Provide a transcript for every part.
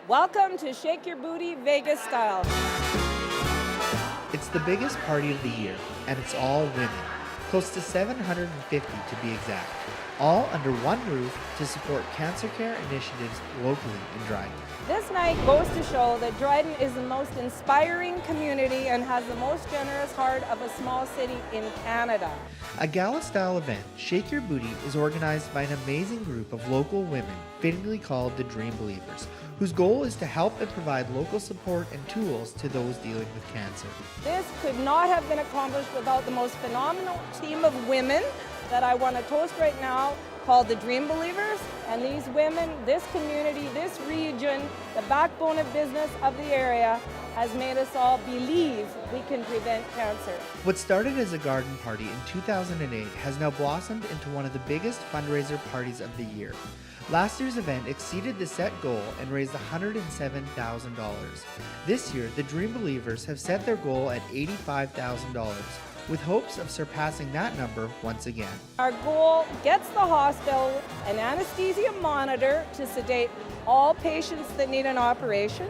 Welcome to Shake Your Booty Vegas style. It's the biggest party of the year, and it's all women. Close to 750 to be exact. All under one roof to support cancer care initiatives locally in Dryden. This night goes to show that Dryden is the most inspiring community and has the most generous heart of a small city in Canada. A gala-style event, Shake Your Booty, is organized by an amazing group of local women, fittingly called the Dream Believers, whose goal is to help and provide local support and tools to those dealing with cancer. This could not have been accomplished without the most phenomenal team of women that I want to toast right now, called the Dream Believers. And these women, this community, this region, the backbone of business of the area, has made us all believe we can prevent cancer. What started as a garden party in 2008 has now blossomed into one of the biggest fundraiser parties of the year. Last year's event exceeded the set goal and raised $107,000. This year, the Dream Believers have set their goal at $85,000, with hopes of surpassing that number once again. Our goal gets the hospital an anesthesia monitor to sedate all patients that need an operation,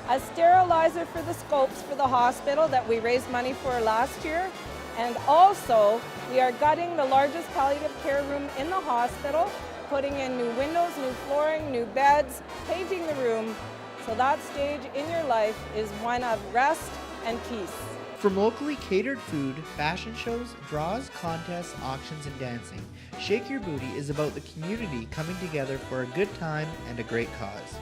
a sterilizer for the scopes for the hospital that we raised money for last year, and also we are gutting the largest palliative care room in the hospital, putting in new windows, new flooring, new beds, painting the room, so that stage in your life is one of rest and peace. From locally catered food, fashion shows, draws, contests, auctions, and dancing, Shake Your Booty is about the community coming together for a good time and a great cause.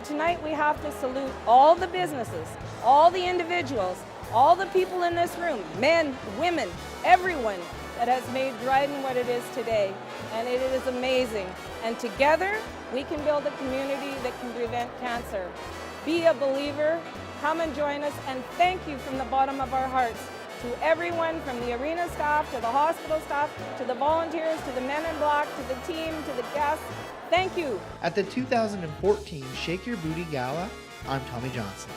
Tonight we have to salute all the businesses, all the individuals, all the people in this room, men, women, everyone that has made Dryden what it is today. And it is amazing. And together, we can build a community that can prevent cancer. Be a believer, come and join us, and thank you from the bottom of our hearts to everyone from the arena staff, to the hospital staff, to the volunteers, to the men in black, to the team, to the guests. Thank you. At the 2014 Shake Your Booty Gala, I'm Tommy Johnson.